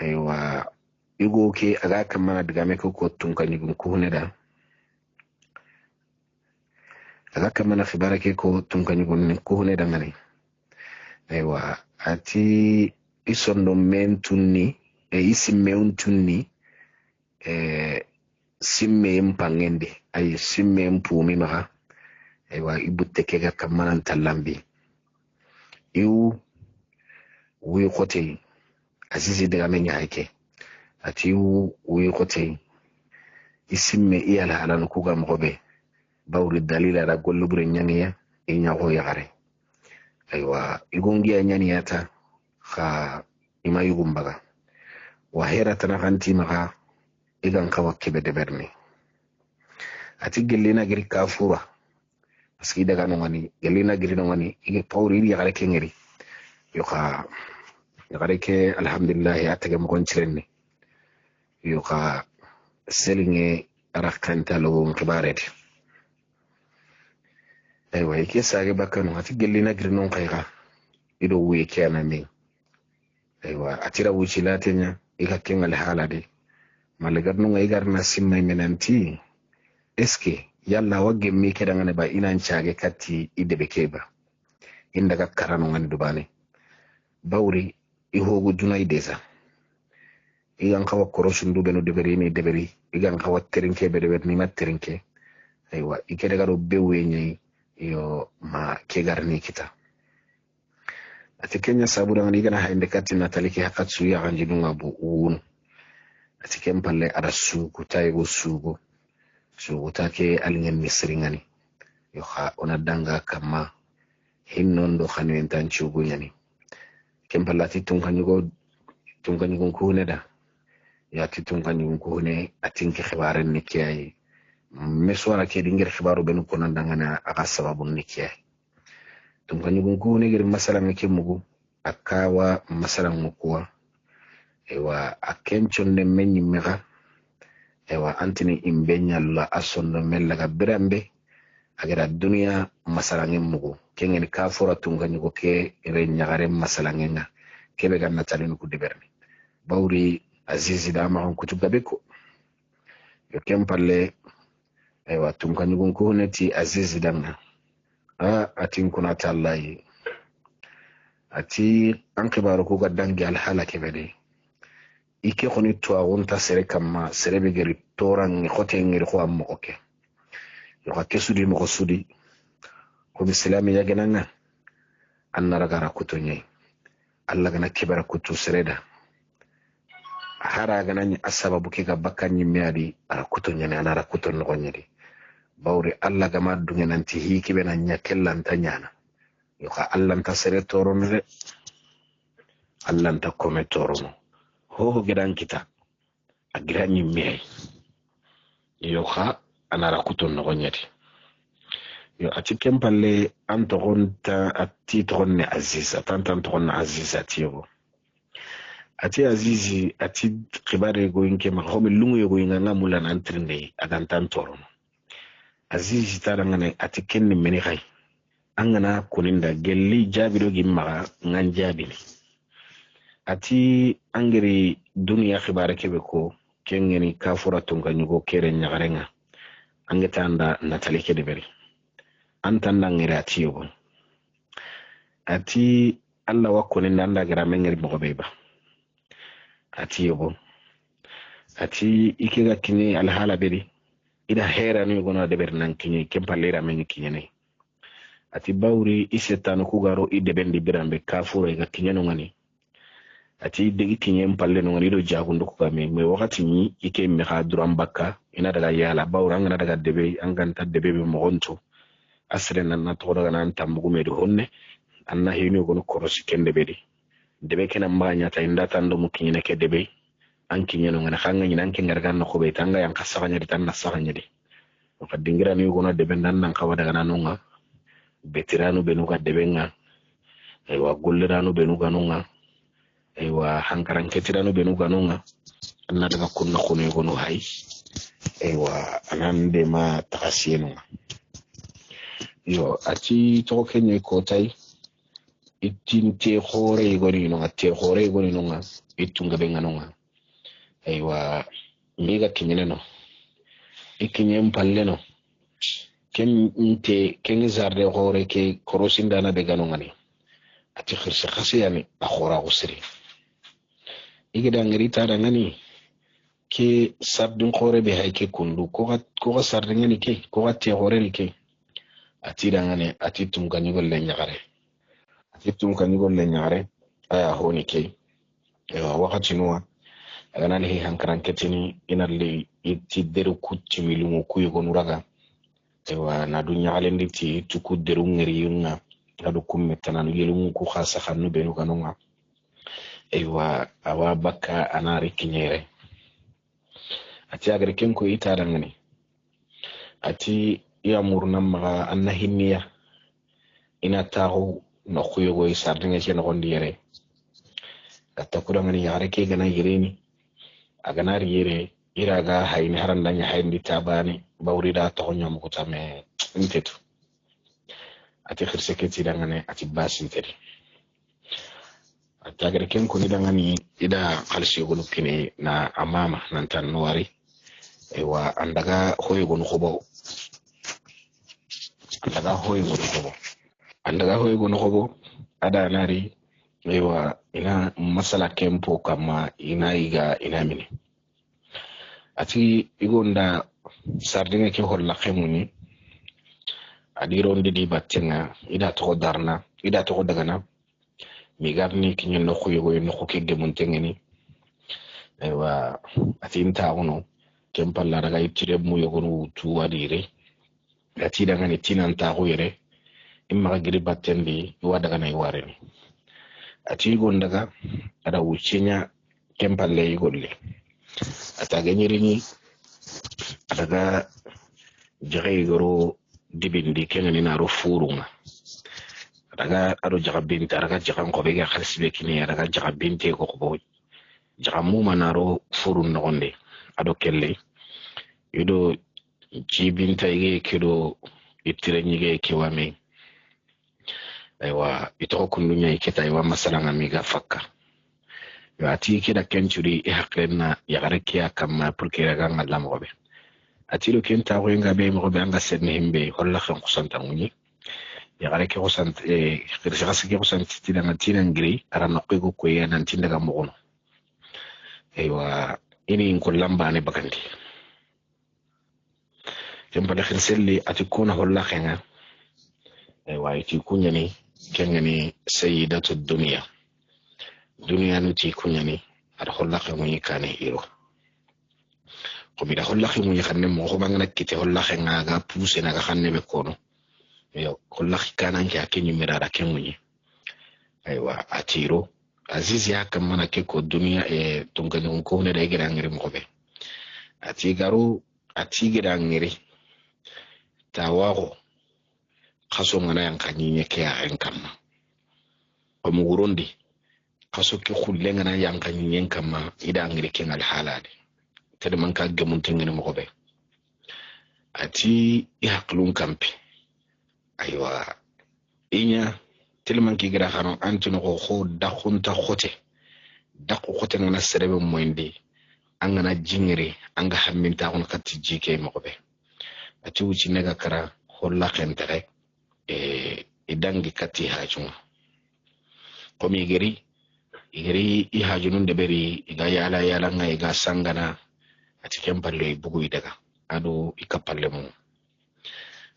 aywa igo ke aga kamana diga me ko tungani gonko huneda aga kamana khibara ke ko tungani gonko huneda ngani aywa ati isondo mentunni isimme untunni simme mpangende ay simme mpumi maka aywa ibutte kega kamana talambi iu wi khote azizi daga menya hake ati wi khote isimme iyala halan kuga mgobe bawri dalila ra gollu bure nyaniya inya ho yagare aywa igongiya nyaniyata kha ima yugumbaga wa hera tana kanti maka igan kawa kebe de berni ati gelina giri kafura aski daga no ngani gelina giri no ngani ige pawri ri yagare kengeri yoka yagare ke alhamdulillah atage mo gonchirenne yoka selinge arakanta lo ngibareti aywa yake sage bakano ati gelina giri non kayga ido wuye kena me aywa atira wuci latenya ika kengal halade malagar no ngai na simma menanti eske yalla wagge mi keda ngane ba ina nchage katti idebe keba inda ga karano ngani dubane bawri ihogu junay desa igan kawa koroshin dube no deberi igan kawa terinke be debet ni materinke aywa ikede garo bewe nyai yo ma kegarni kita ati kenya sabu da ngani gana hainde katti nataliki hakatsu ya ganjidunga bu uun ati kempalle ada sugu taygo sugu take alingen misri ngani yo kha ona danga kama hinnondo khani entan chugu nyani kempallati tunkanyugo ko neda ya ti tunkanyugo ko ne atinke khibaren ni kiyai meswara ke dingir khibaru ben ko nan dangana aka sababun ni kiyai tunkanyugo ko ne gir masalan ke mugu akawa masalan mukuwa ewa akenchon ne menyi mega ewa antini imbenya la asondo melaga birambe agera dunia masalange mugo kengeni kafura tunganyugo ke re nyagare masalange nga kebe ganna talinu ku deberni bawri azizi da ma on kutuba beko yo kempalle ewa tunganyugo ko neti azizi danga atin kuna tallahi ati an kibaru ko gaddangi al halake bede ike khoni tuagunta sere kamma sere be geri toran khote ngiri ko am ko ke yo ka kesudi mo sudi ko bislami ya gananga annara gara kutonye alla gana kibara kutu sereda hara ganani asababu ke ga bakkanyi miadi ara kutonye ne anara kuton no nyedi bawri alla gama dunge nanti hikibe na nyakellanta nyana yo ka alla nta sere torono de alla nta kome torono ho gidan kita agiranyi miyai yo ka anara kuton no nyedi yo ati kempalle antogonta ati togonne aziz atantan togonne aziz atiyo ati azizi ati kibare goyinke ma homi lungu goyinga ngamula na antrinde agantan torono azizi tarangane ati kenni meni khay angana kuninda gelli jabiro gimma ngan jabini ati angeri duniya khibare kebe ko kengeni kafura tunga nyugo kere nyagarenga angetanda natali kedeberi antanda ngere atiyo ati alla wakuninda anda gara mengeri mogobeba atiyo ati ikega kini alhala beri ida hera ni gona deber nan kini kempalera men kinyane ati bawri isetano kugaro ide bendi birambe kafuro ga kinyano ngani ati degi kinyen palle no ngani do jagundo ko game me wakati ni ike me ha duram bakka ina daga yala bawra ngana daga debe anganta debe be mo gonto asre nan na to daga nan tambugo me do honne anna hino gono korosi kende bedi debe kena mbanya ta inda tando mu kinyane ke debe an kinyano ngana khanga nyina an kengarga no ko be tanga yang kasaganya di tan nasaganya di o kadingira ni gono debe nan nan kawa daga nanunga betiranu benuga debenga aywa golliranu benuga nunga aywa hankaran ketiranu benuga nunga anna daga kunna kono gono hay aywa anande ma takasiyenu yo ati to kenye ko tay itinte khore goni no ate khore goni no itunga benga no aywa miga kinyene no ikinye mpalle no ken inte ken zarde khore ke korosinda na de gano ngani ati khirse khasiyani akhora usri igida ngari tada ngani ke sardin khore be hayke kundu ko sarde ngani ke ko te khore ni ke ati da ngani ati tum ganyi golle nyagare ati tum ganyi golle nyagare aya honi ke wakati nuwa agana le hankaran ketini inarli iti deru kutti milungu kuyo nuraga ewa na dunya alendi ti tuku deru ngeri yunga adu kummetana yelungu ku khasa khanu benu kanonga ewa awa baka anari kinyere ati agare kenko itara ngani ati ya murna maga annahinniya ina tahu no kuyo go isardinga chen gondiere atakura ngani yare ke gana yireni agana yere iraga hayni harandanya hayndi tabani bawrida to nyom ko tame intetu ati khirse keti dangane ati basinteri atagere ken ko ni dangani ida khalsi gonu kini na amama nan tan nuwari ewa andaga hoyo gonu khobo andaga hoyo gonu khobo ada nari ewa ina masala kempo kama ina iga ina mini ati igonda sardinga ke holla khemuni adiro ndidi battenga ida to darna ida to dagana mi garni kinyen no khoyo no ko kegge mun tengeni ewa ati inta wono kempalla daga itire mu yogonu tu wadire ati daga ni tinanta ko yere imma giri battendi wadaga nay wareni ati gondaga ada wucenya kempalle golle ataga nyirini adaga jagay goro dibindi kenani naro furunga adaga ado jagabinta adaga jagan ko be ga khalsbe kini adaga jagabinte ko ko jagamu manaro furun nogonde ado kelle yudo jibinta ige kedo itire nyige kewame aywa ito kundunya iketa aywa masalanga miga fakka yo ati keda kenchuri hakena yagarekia kama purkira ganga lamobe ati lo kenta ko nga be mo be anga sedne himbe holla khan kusanta nguni yagareke kusant khirsa khasike kusant tidanga tinangri ara naqego ko yana tindaga mogono aywa ini ko lambane bakandi kembale khirselli ati kuna holla khenga aywa iti kunyani kengani sayyidatu dunya nuti kunyani ada holla khenga yikane iro ko mi da holla khenga yikane mo ko bangana kite holla khenga ga puse na ga khanne be kono yo holla khikana ngi akenyi mirara kengunyi aywa atiro aziz ya kamana ke ko dunya tungani ko ne da gira ngiri mo be ati garu ati gira ngiri tawago kaso ngana yang kanyinya ke aren kamma o mu wurondi kaso ke khulle ngana yang kanyinya kamma ida ngiri ke ngal halade tede man ka gamun tengene mo be ati yaqlun kampi aywa inya tilman ki gira xano antino ko dakhunta khote dakhu khote ngana serebe moyndi angana jingiri anga hamminta on katti jike mo be ati wuci nega kara holla khentere idangi kati hajunga komi igeri i hajunun de beri iga yala nga iga sangana ati kempalle bugu idaga ado ikapalle mu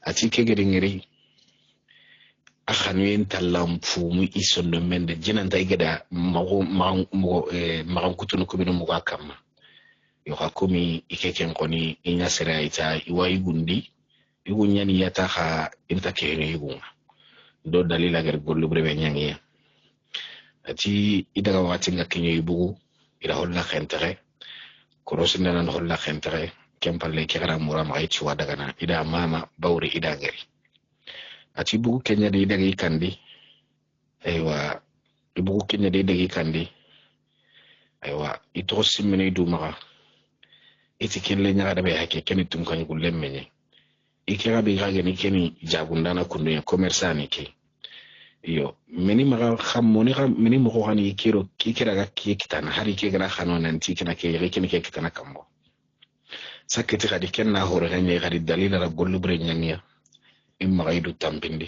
ati kegeri ngeri akhanuen tallam fumu isondo mende jinanta igeda mago kutunu ko bino muga kamma yo hakomi ikeken koni inya sera ita iwai gundi igunyani yata ha inta kene igunga do dalila gar gollu brebe nyangi ati idaga wati nga kinyo ibugu ila holla khentere korosina nan holla khentere kempalle kera murama ayti wadagana ida mama bawri ida gari ati bugu kenya de idaga ikandi aywa ibugu kenya de idaga ikandi aywa ito simene du maka iti kelle nyaga be hake keni tum kan gulle menye ikira be ga gani keni jagundana kunu ya commerçant ke yo meni maga khammoni meni mo khani kiro kikira ga kitana hari ke gana khano nan tikina ke yake keni ke kitana kambo sakati gadi kenna hore ganye gadi dalila ra gollu bre nyanya imma gaidu tampindi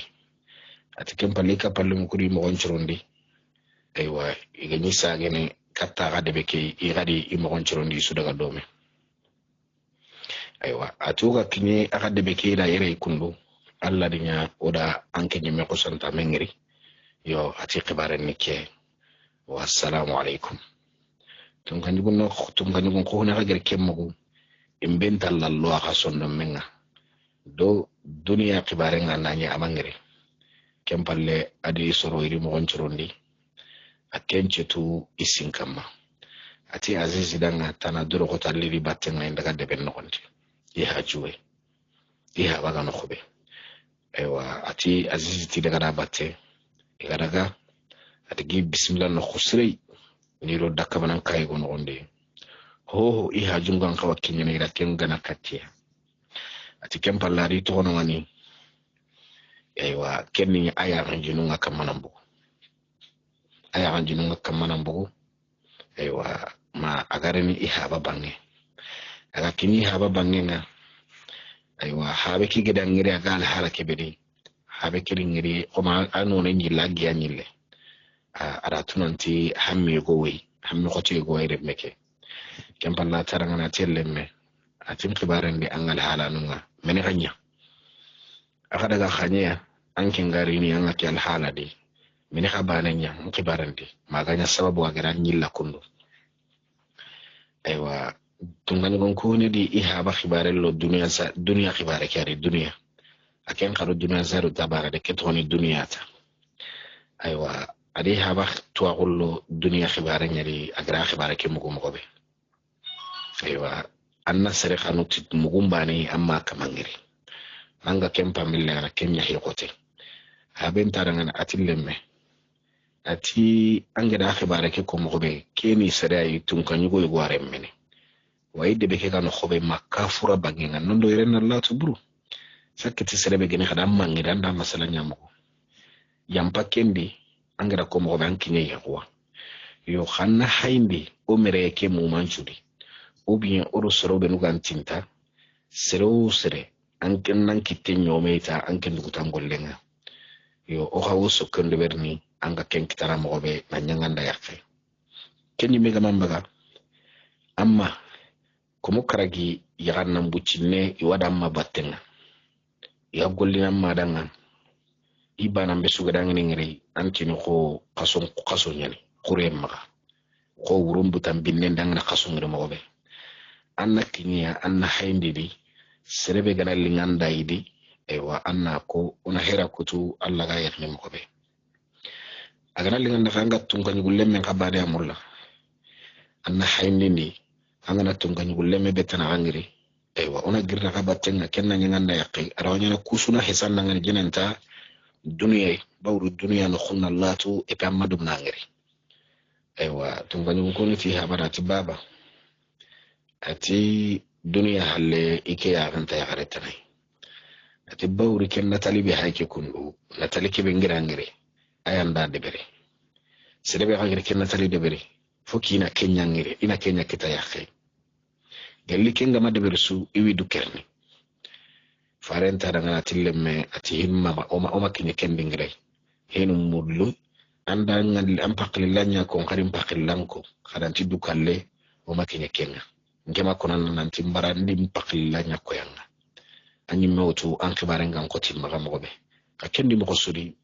ati kempali ka pallu kuri mo gonchrondi aywa igani sagene katta ga debe ke igadi imo gonchrondi su daga dome aywa atuga kinye akade beke da yere kundu alla dinya oda anke nyeme ko santa mengri yo ati khibaren nike wa assalamu alaikum tum kan gun ko na ga kemmu imbenta lallo aka sondo menga do dunia khibaren nanya amangri kempalle adi soro iri mo gonchrondi akenche tu isinkama ati azizi danga tana duro ko talli batten ngay daga deben nokonti iha juwe iha baga no khobe aywa ati azizi ti daga batte daga ati gi bismillah no khusri ni ro dakka banan kay go no onde ho iha jungan kawa kinyene ira ken gana katia ati kempallari to no ngani aywa kenni aya ranjinu ngaka manambu aya ranjinu ngaka manambu aywa ma agareni ihaba bange aga kini haba bange nga aywa habe ki gidan ngiri aga al halake bedi habe ki ngiri o ma anone nyilla giya nyille ara tunanti hammi go wi hammi khoti go wi meke kempalla taranga na tellemme atim khibaren di angal halanunga meni ganya aga daga khanya anke ngari ni anga ki al haladi meni khabananya khibaren di maganya sababu aga nyilla kundu aywa tungani gon ko ne di ihaba khibare lo dunia khibare kare dunia aken kharo dunia zaru tabara de ketoni dunia ta aywa adi haba to agollo dunia khibare nyari agra khibare ke mugo be aywa anna sare khanu tit mugumbani amma kamangiri anga kempa millera kenya hekote haben taranga atillemme ati angeda khibare ke ko mugo be keni sare ay tunkanyu go yugware mene wayde be ke gano khobe makka fura bangenga nondo yeren Allah tubru sakati serebe gene khada mangira nda masala nyamugo yampa kendi angara ko mo ban kinye yawa yo khanna hayndi o mere ke mu manchudi ou bien oro soro be nugan tinta sere anken nan kitte nyometa anken dugutan gollenga yo o hawo sokkonde berni anga ken kitara mo be na nyanganda yakfe kenni mega mambaga amma komo karagi yagannan buccinne iwada amma battenga ya gollina madanga ibanan be sugadangini ngiri antini ko kaso nyani kure maga ko wurumbu tambinne dangana kaso ngiri mobe anna kinya anna hayndidi serebe gana linganda idi ewa anna ko ona hera kutu alla ga yakni mobe agana linganda fanga tungani gullemme kabade amulla anna hayndini angana tungani gullemme betana angiri ewa ona girna ka battenga kenna nyanganda yaqi arawanya kusuna hisanna ngani jinanta duniya bawru duniya no khunna latu e pamadu nangiri ewa tungani ko ni fi habarati baba ati duniya halle ike ya ganta ya garetana ati bawri ken natali bi hayke kundu natali ke bengira ngire ayanda de bere serebe ngire ken natali de bere fokina kenya ngire ina kenya kita yakhe galli kenga ma de bere su iwi du kerni farenta daga tilemme ati himma oma kinye kendi ngire henu mudlu anda ngal am pakilanya ko ngarim pakilanko khadanti du kalle oma kinye kenga ngema konan nan timbara ndim pakilanya ko yanga anyi mewtu an kibarenga ko timbaga mobe ka kendi mo sudi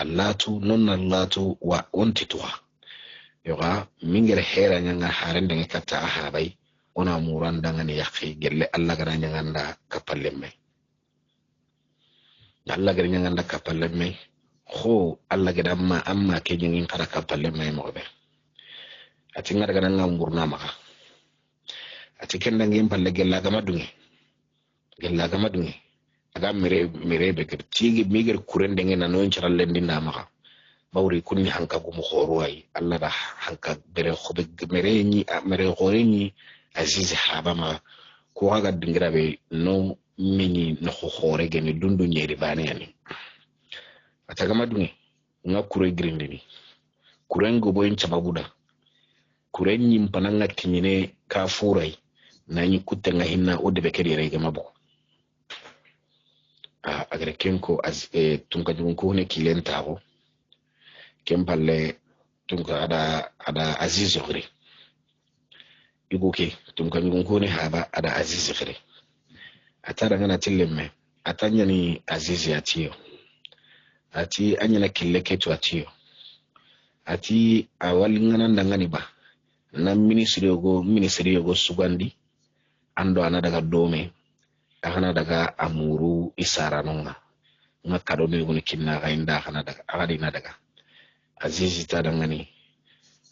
allatu non allatu wa ontitwa yoga mingere hera nyanga harende ngekata habai ona muranda ngani yakhi gelle alla gara nyanga kapallemme alla gara nyanga kapallemme ho alla gara amma ke nyingin kara kapallemme mobe ati ngara gara ngamburna maka ati kenda ngim palle gella gama dungi aga mere be tigi miger kurende ngena no ncharalle ndinda maka bawri kunni hanka gumu khorwai alla da hanka bere khobe mere khorenyi azizi haba ma ko aga dingira be no mini no khore gene dundu nyeri bane yani ataga madungi nga kure grindini kurengo boyin chababuda kurenyi mpananga kinyine ka furai nanyi kutenga hinna odebe kere ga mabo agre kenko as tunka junko ne kilentago kempalle tunka ada aziz gri ibuke tunka junko ne haba ada aziz gri atara ngana tilemme atanya ni aziz atiyo ati anyana killeke to atiyo ati awal ngana ndangani ba na ministry go sugandi ando ana daga dome ana daga amuru isara nonga ngakado ne goni kinna ga inda ana daga agadi na daga azizi ta dangani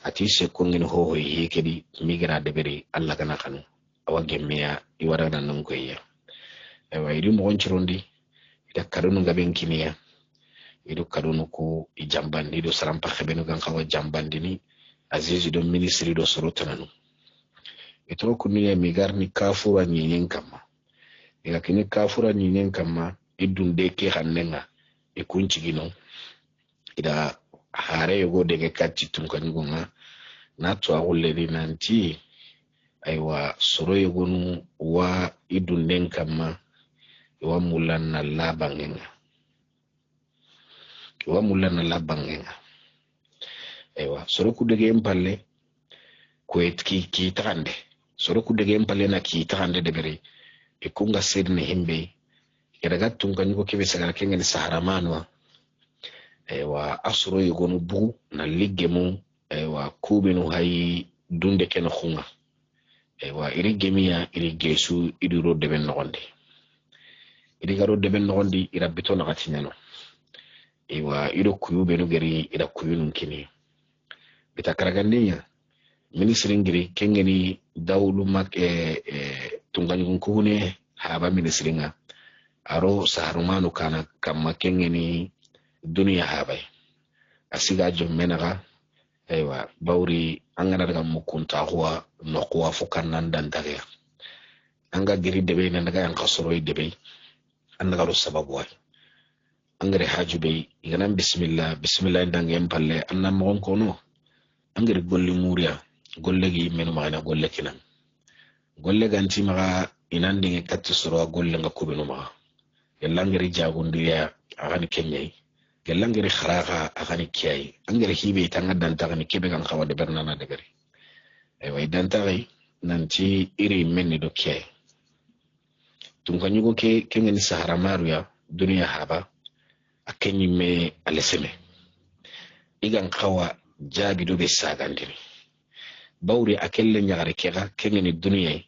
ati se kongin ho yekedi migra de beri alla kana kanu awage meya iwara nan non koyya ewa idi mo gonchirondi ida kadonu gaben kiniya ido kadonu ko ijambandi do sarampa khebenu gan kawa jambandini azizi do ministry do sorotananu ito kuniya migarni kafura nyenyen kama ila kini kafura nyenyen kama idunde ke hannenga ikunchi gino ida hare yogo dege kati tunkanyigonga natu aguleri nanti aiwa soro yogonu wa idunde kama iwa mulana labangenga aiwa soro kudege mpalle kwet ki tande soro kudege mpalle na ki tande de bere ikunga sirne himbe iraga tunkanyigo kebe sagara kenga sahara manwa wa asro yogonu bu na liggemu wa kubinu hay dunde ken khunga wa iri gemiya iri gesu iri rodde ben nogonde iri garodde ben nogondi ira bitona gatinyano wa iro kuyube no geri ira kuyunun kini bitakaragandenya ministry ngiri kengeni dawlu mak tunganyigun kuhune haba ministry nga aro saharumanu kana kama kengeni dunia habai asiga jommenaga aywa bawri angana daga mukunta huwa noqwa fukannan dandaga anga giri debe nan daga an kasoro debe annaga ro sababu way angare hajube iganan bismillah ndange palle annam mon kono angare golli muriya gollegi menu magana golle kinan golle ganti maga inandinge katti soro golle nga kubinu maga yallangere jagundiriya agani kenyai gelangere kharaga agani kiyai angere hibe tanga danta gani kebe kan khawade bernana degari ay way danta gay nanti iri menni do ke tunkanyugo ke kengeni sahara maruya duniya haba akenyi me aleseme igan kawa jabi do be sagandini bawri akelle nyagare kega kengeni duniya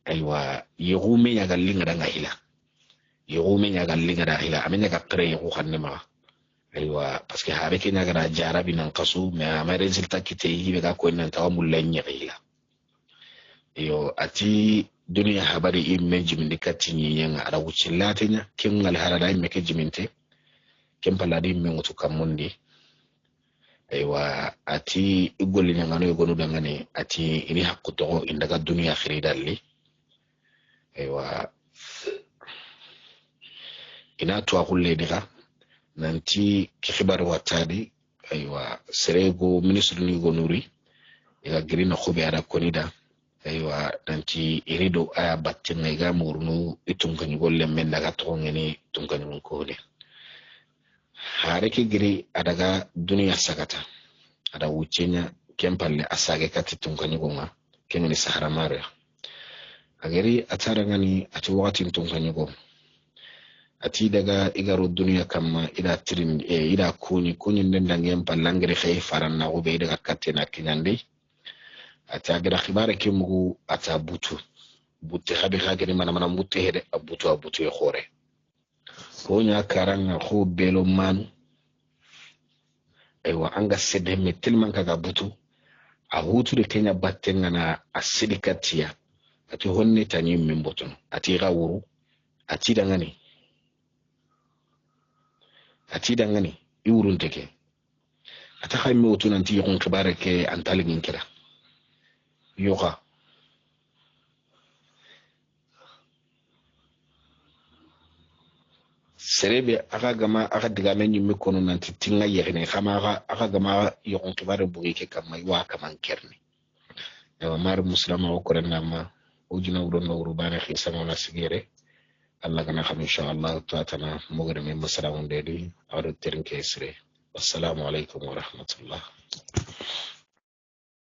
aywa yegume nyagallinga da ngahila yegume nyagallinga da hila amenya ga pre yegu khannema aywa parce que habe ke nyagara jarabi nan kasu me ama resultat kite yibe ga ko nan tawa mullenya hila yo ati duniya habari imme jimindi katini yenga ara wucillatenya kengal harada imme ke jiminte kempaladi imme ngutu kamundi aywa ati igolli nyangano yogonu dangane ati ini hakku togo indaga duniya khiridalli aywa ina tuwa kulle diga nanti ki khibar watadi aywa serego ministre ni gonuri iga girina khube ara konida aywa nanti irido aya battinga iga murnu itunkanyi golle men daga tongeni tunkanyi ko ne hare ki giri adaga duniya sagata ada wucenya kempalle asage kati tunkanyi gonga kengeni sahara mare ageri atara ngani ati wakati tunkanyi go ati daga igaro duniya kamma ida tirin ida kuni ndangem pallangere khay faranna go be daga katena kinyandi ati agira khibare kimugu ata butte khabi khageni mana butte hede abutu e khore ko nya karanga ko belo manu aywa anga sede metel man kaga butu a hutu de kenya battenga na asidikatia ati honne tani membotono ati gawuru ati dangani iwurun teke ata khayme wutun anti yokon khibare ke antaligin kira yoga serebe aga gama aga diga men yimmi kono nanti tinga yegene khama aga gama yokon khibare bugi ke kam may wa kaman kerni ewa mar muslima o korena ma ujina wuro no wuro bana xisama na sigere Allah kana xam inshallah taatana mogere me masala wonde di awdo terinke sire wassalamu alaikum wa rahmatullah